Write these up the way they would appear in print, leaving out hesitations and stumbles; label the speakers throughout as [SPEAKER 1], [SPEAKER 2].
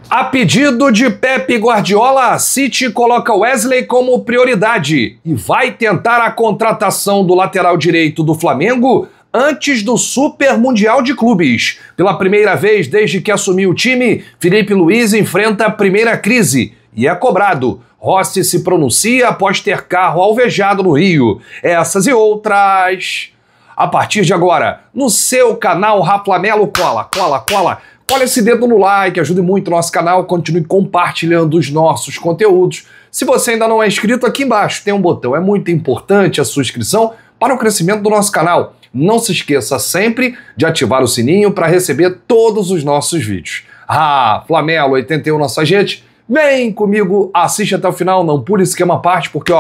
[SPEAKER 1] A pedido de Pep Guardiola, City coloca Wesley como prioridade e vai tentar a contratação do lateral direito do Flamengo antes do Super Mundial de Clubes. Pela primeira vez desde que assumiu o time, Filipe Luís enfrenta a primeira crise e é cobrado. Rossi se pronuncia após ter carro alvejado no Rio. Essas e outras a partir de agora, no seu canal Raflamelo. Cola esse dedo no like, ajude muito o nosso canal, continue compartilhando os nossos conteúdos. Se você ainda não é inscrito, aqui embaixo tem um botão, é muito importante a sua inscrição para o crescimento do nosso canal. Não se esqueça sempre de ativar o sininho para receber todos os nossos vídeos. Flamelo 81 nossa gente, vem comigo, assiste até o final, não pule esquema à parte, porque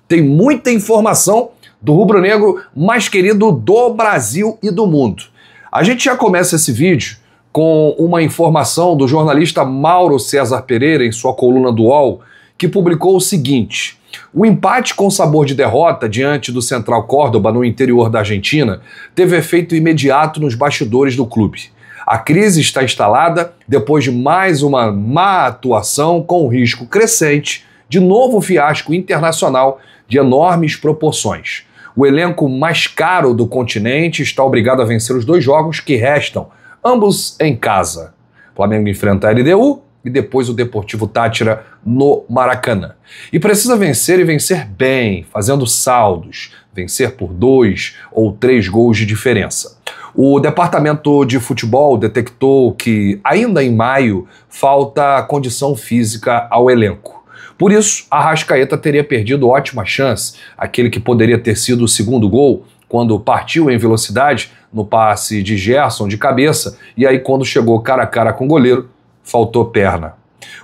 [SPEAKER 1] tem muita informação do rubro-negro mais querido do Brasil e do mundo. A gente já começa esse vídeo com uma informação do jornalista Mauro César Pereira em sua coluna do UOL, que publicou o seguinte: o empate com sabor de derrota diante do Central Córdoba no interior da Argentina teve efeito imediato nos bastidores do clube. A crise está instalada depois de mais uma má atuação com risco crescente de novo fiasco internacional de enormes proporções. O elenco mais caro do continente está obrigado a vencer os 2 jogos que restam, ambos em casa. O Flamengo enfrenta a LDU e depois o Deportivo Táchira no Maracanã. E precisa vencer e vencer bem, fazendo saldos, vencer por 2 ou 3 gols de diferença. O departamento de futebol detectou que, ainda em maio, falta condição física ao elenco. Por isso, Arrascaeta teria perdido ótima chance, aquele que poderia ter sido o segundo gol, quando partiu em velocidade no passe de Gerson de cabeça, e aí quando chegou cara a cara com o goleiro, faltou perna.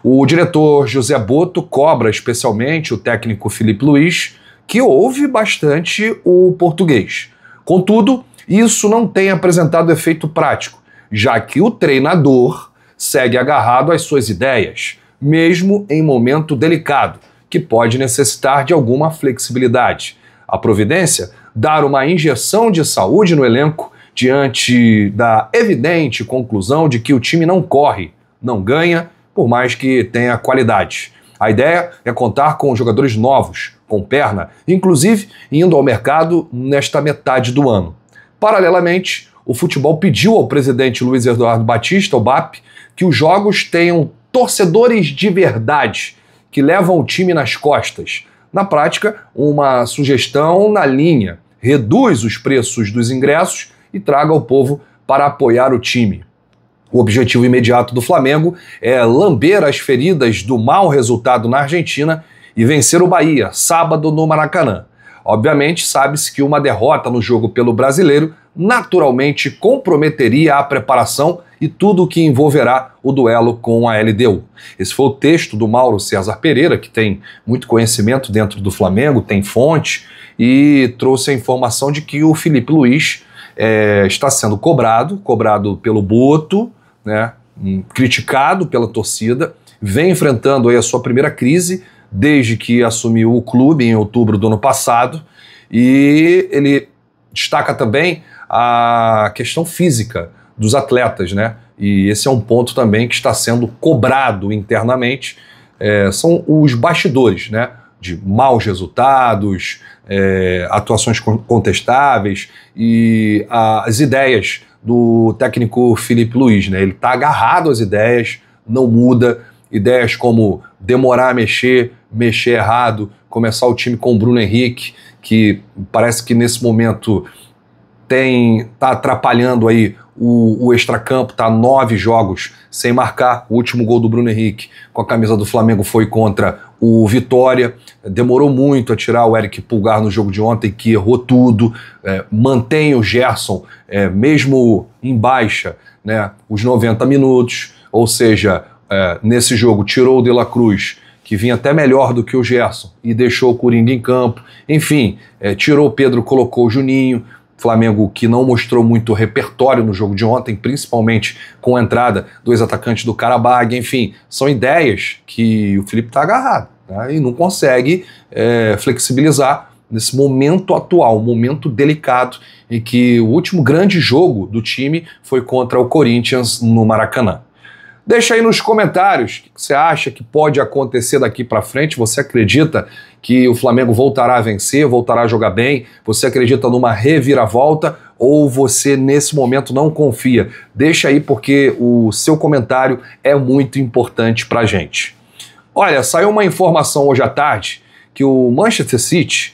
[SPEAKER 1] O diretor José Boto cobra especialmente o técnico Filipe Luís, que ouve bastante o português. Contudo, isso não tem apresentado efeito prático, já que o treinador segue agarrado às suas ideias, mesmo em momento delicado, que pode necessitar de alguma flexibilidade. A providência? Dar uma injeção de saúde no elenco diante da evidente conclusão de que o time não corre, não ganha, por mais que tenha qualidade. A ideia é contar com jogadores novos, com perna, inclusive indo ao mercado nesta metade do ano. Paralelamente, o futebol pediu ao presidente Luiz Eduardo Batista, o BAP, que os jogos tenham torcedores de verdade, que levam o time nas costas. Na prática, uma sugestão na linha: reduz os preços dos ingressos e traga o povo para apoiar o time. O objetivo imediato do Flamengo é lamber as feridas do mau resultado na Argentina e vencer o Bahia, sábado no Maracanã. Obviamente, sabe-se que uma derrota no jogo pelo Brasileiro naturalmente comprometeria a preparação e tudo o que envolverá o duelo com a LDU. Esse foi o texto do Mauro César Pereira, que tem muito conhecimento dentro do Flamengo, tem fonte, e trouxe a informação de que o Filipe Luís está sendo cobrado pelo Boto, né, criticado pela torcida, vem enfrentando aí a sua primeira crise desde que assumiu o clube em outubro do ano passado, e ele destaca também a questão física dos atletas, né? E esse é um ponto também que está sendo cobrado internamente, são os bastidores, né? De maus resultados, atuações contestáveis e as ideias do técnico Filipe Luís, né? Ele está agarrado às ideias, não muda, ideias como demorar a mexer errado, começar o time com o Bruno Henrique, que parece que nesse momento está atrapalhando aí o extracampo, está 9 jogos sem marcar. O último gol do Bruno Henrique com a camisa do Flamengo foi contra o Vitória. Demorou muito a tirar o Eric Pulgar no jogo de ontem, que errou tudo. Mantém o Gerson, mesmo em baixa, né, os 90 minutos, ou seja, nesse jogo tirou o De La Cruz, que vinha até melhor do que o Gerson, e deixou o Coringa em campo. Enfim, tirou o Pedro, colocou o Juninho. Flamengo que não mostrou muito repertório no jogo de ontem, principalmente com a entrada do ex-atacante do Karabag. Enfim, são ideias que o Filipe está agarrado, né, e não consegue flexibilizar nesse momento atual, um momento delicado, em que o último grande jogo do time foi contra o Corinthians no Maracanã. Deixa aí nos comentários o que você acha que pode acontecer daqui para frente. Você acredita que o Flamengo voltará a vencer, voltará a jogar bem? Você acredita numa reviravolta ou você nesse momento não confia? Deixa aí porque o seu comentário é muito importante para a gente. Olha, saiu uma informação hoje à tarde que o Manchester City,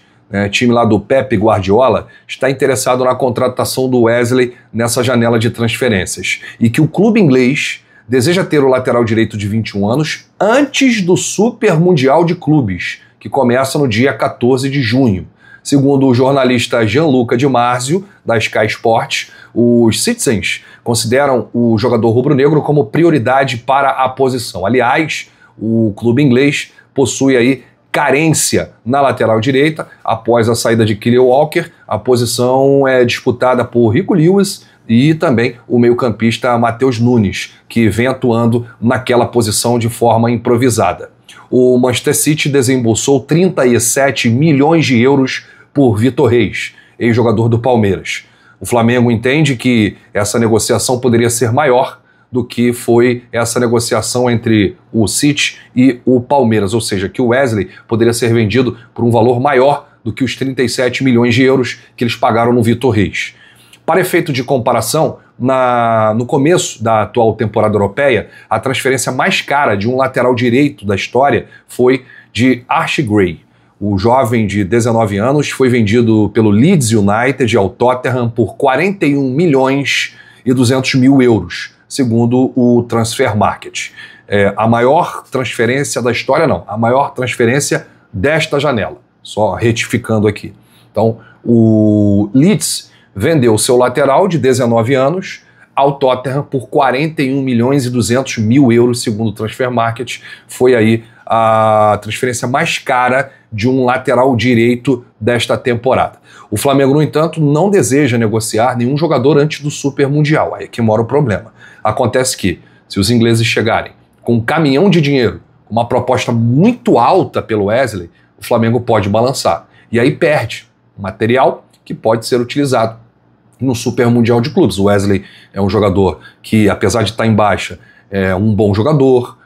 [SPEAKER 1] time lá do Pep Guardiola, está interessado na contratação do Wesley nessa janela de transferências e que o clube inglês deseja ter o lateral direito de 21 anos antes do Super Mundial de Clubes, que começa no dia 14 de junho. Segundo o jornalista Gianluca Di Marzio, da Sky Sports, os Citizens consideram o jogador rubro-negro como prioridade para a posição. Aliás, o clube inglês possui aí carência na lateral direita. Após a saída de Kyle Walker, a posição é disputada por Rico Lewis e também o meio-campista Matheus Nunes, que vem atuando naquela posição de forma improvisada. O Manchester City desembolsou 37 milhões de euros por Vitor Reis, ex-jogador do Palmeiras. O Flamengo entende que essa negociação poderia ser maior do que foi essa negociação entre o City e o Palmeiras, ou seja, que o Wesley poderia ser vendido por um valor maior do que os 37 milhões de euros que eles pagaram no Vitor Reis. Para efeito de comparação, no começo da atual temporada europeia, a transferência mais cara de um lateral direito da história foi de Archie Gray. O jovem de 19 anos foi vendido pelo Leeds United ao Tottenham por 41 milhões e 200 mil euros, segundo o Transfer Market. A maior transferência da história, não, a maior transferência desta janela, só retificando aqui. Então, o Leeds vendeu seu lateral de 19 anos ao Tottenham por 41 milhões e 200 mil euros, segundo o Transfer Market. Foi aí a transferência mais cara de um lateral direito desta temporada. O Flamengo, no entanto, não deseja negociar nenhum jogador antes do Super Mundial. Aí é que mora o problema. Acontece que, se os ingleses chegarem com um caminhão de dinheiro, uma proposta muito alta pelo Wesley, o Flamengo pode balançar. E aí perde material que pode ser utilizado no Super Mundial de Clubes. O Wesley é um jogador que, apesar de estar em baixa, é um bom jogador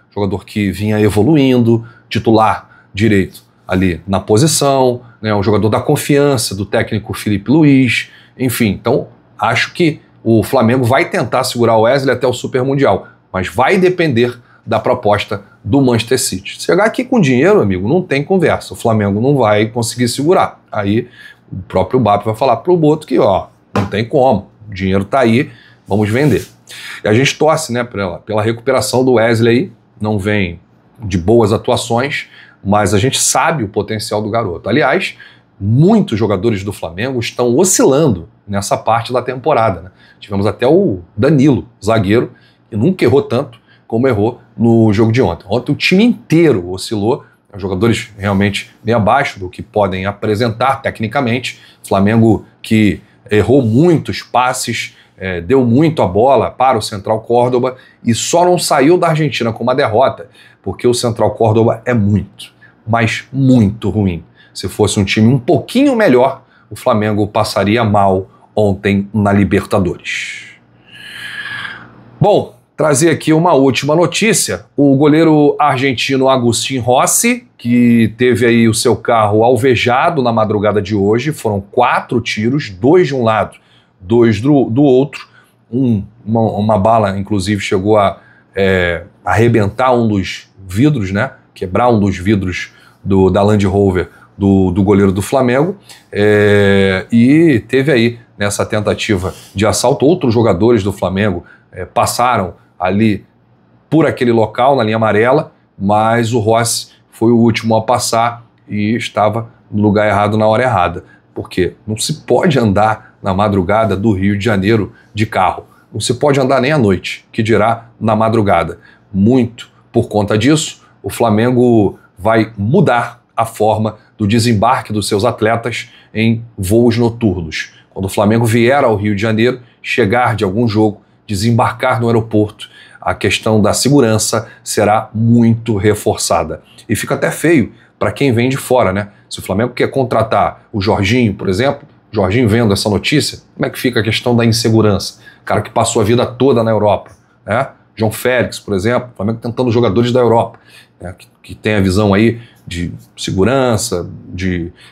[SPEAKER 1] que vinha evoluindo, titular direito ali na posição, um jogador da confiança do técnico Felipe Luiz, enfim. Então, acho que o Flamengo vai tentar segurar o Wesley até o Super Mundial, mas vai depender da proposta do Manchester City. Chegar aqui com dinheiro, amigo, não tem conversa. O Flamengo não vai conseguir segurar. Aí o próprio BAP vai falar pro Boto que, não tem como, o dinheiro tá aí, vamos vender. E a gente torce, pela recuperação do Wesley, não vem de boas atuações, mas a gente sabe o potencial do garoto. Aliás, muitos jogadores do Flamengo estão oscilando nessa parte da temporada. Tivemos até o Danilo, zagueiro, que nunca errou tanto como errou no jogo de ontem. Ontem o time inteiro oscilou, jogadores realmente bem abaixo do que podem apresentar tecnicamente. Flamengo que errou muitos passes, deu muito a bola para o Central Córdoba e só não saiu da Argentina com uma derrota, porque o Central Córdoba é muito, mas muito ruim. Se fosse um time um pouquinho melhor, o Flamengo passaria mal ontem na Libertadores. Bom, trazer aqui uma última notícia. O goleiro argentino Agustín Rossi, que teve aí o seu carro alvejado na madrugada de hoje, foram 4 tiros, 2 de um lado, 2 do outro. Uma bala, inclusive, chegou a arrebentar um dos vidros, quebrar um dos vidros da Land Rover do goleiro do Flamengo. E teve aí, nessa tentativa de assalto, outros jogadores do Flamengo passaram ali por aquele local, na linha amarela, mas o Rossi foi o último a passar e estava no lugar errado na hora errada. Porque não se pode andar na madrugada do Rio de Janeiro de carro. Não se pode andar nem à noite, que dirá na madrugada. Muito por conta disso, o Flamengo vai mudar a forma do desembarque dos seus atletas em voos noturnos. Quando o Flamengo vier ao Rio de Janeiro, chegar de algum jogo, desembarcar no aeroporto, a questão da segurança será muito reforçada. E fica até feio para quem vem de fora, Se o Flamengo quer contratar o Jorginho, por exemplo, Jorginho vendo essa notícia, como é que fica a questão da insegurança? Cara que passou a vida toda na Europa, João Félix, por exemplo, o Flamengo tentando jogadores da Europa, né, que tem a visão aí de segurança,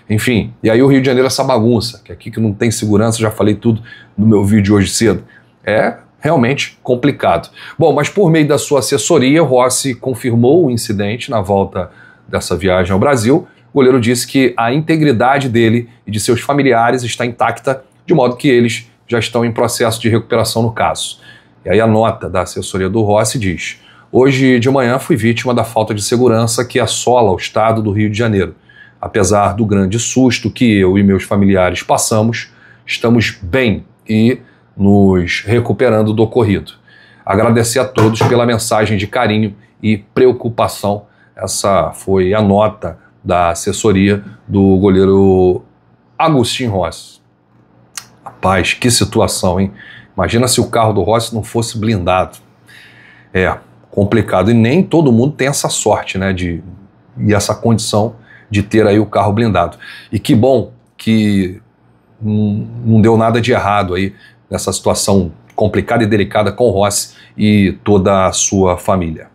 [SPEAKER 1] enfim. E aí o Rio de Janeiro é essa bagunça, que aqui que não tem segurança, já falei tudo no meu vídeo hoje cedo. É realmente complicado. Bom, mas por meio da sua assessoria, o Rossi confirmou o incidente na volta dessa viagem ao Brasil. O goleiro disse que a integridade dele e de seus familiares está intacta, de modo que eles já estão em processo de recuperação no caso. E aí a nota da assessoria do Rossi diz: hoje de manhã fui vítima da falta de segurança que assola o estado do Rio de Janeiro. Apesar do grande susto que eu e meus familiares passamos, estamos bem e nos recuperando do ocorrido. Agradecer a todos pela mensagem de carinho e preocupação. Essa foi a nota da assessoria do goleiro Agustin Rossi. Rapaz, que situação, hein? Imagina se o carro do Rossi não fosse blindado. É complicado. E nem todo mundo tem essa sorte, né? E essa condição de ter aí o carro blindado. E que bom que não deu nada de errado aí nessa situação complicada e delicada com o Rossi e toda a sua família.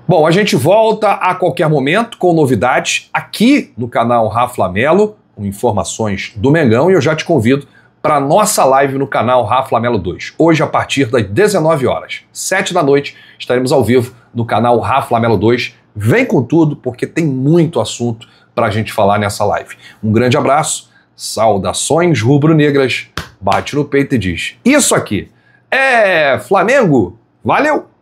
[SPEAKER 1] Bom, a gente volta a qualquer momento com novidades aqui no canal Rafa Melo, com informações do Mengão, e eu já te convido para a nossa live no canal Rafa Melo 2. Hoje, a partir das 19 horas, 7 da noite, estaremos ao vivo no canal Rafa Melo 2. Vem com tudo, porque tem muito assunto para a gente falar nessa live. Um grande abraço, saudações rubro-negras, bate no peito e diz: isso aqui é Flamengo! Valeu!